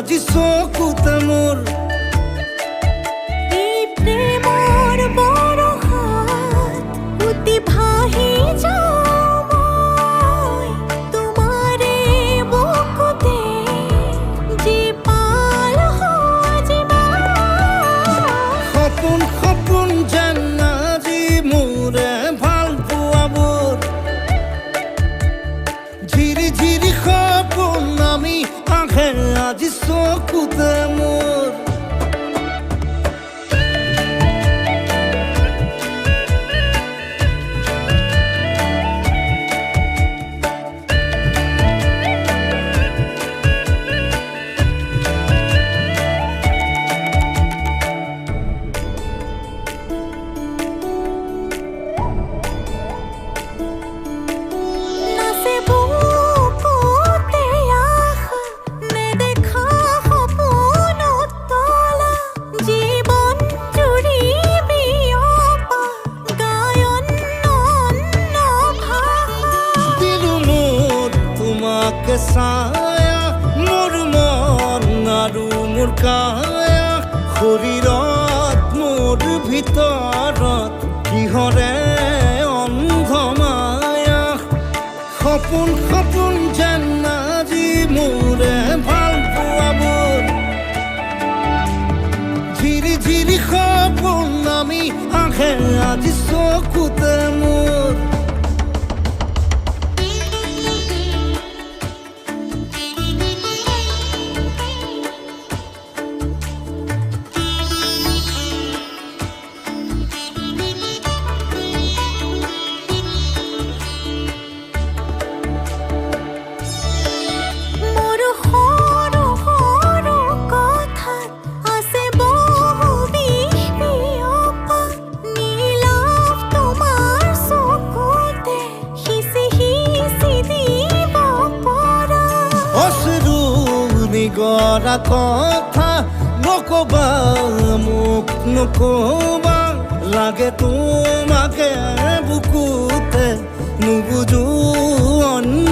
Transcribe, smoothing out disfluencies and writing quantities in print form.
আজি চকুতে মোৰ এই প্ৰেমৰ বৰষাত উটি ভাহি যাওঁ মই তোমাৰে বুকুতে জীপাল সজীৱা সপোন সপোন যেন আজি মোৰে ভাল পোৱাবোৰ ঝিৰি ঝিৰি সপোন আমি আহে আজি চকুতে মোৰ নাচে বুকুতে আশা নেদেখা সপোনত তলা জীৱন জুৰি বিয়পা গায়ন অন্য ভাষা দিলো মোৰ তোমাকে ছায়া মোৰ মন আৰু মোৰ কায়া শৰীৰত মোৰ ভিতৰত কিহৰে অন্ধ মায়া সপোন সপোন যেন আজি মোৰে ভাল পোৱাবোৰ ঝিৰি ঝিৰি সপোন আমি আহে আজি চকুতে মোৰ মোৰ সৰু সৰু কথাত আছে বহু বিষ বিয়পা নীলাভ তোমাৰ চকুতে সিঁচি সিঁচি দিব পৰা অশ্ৰু নিগৰা কথা নকবা মোক নকবা লাগে তোমাকে বুকুতে নুবুজো অন্য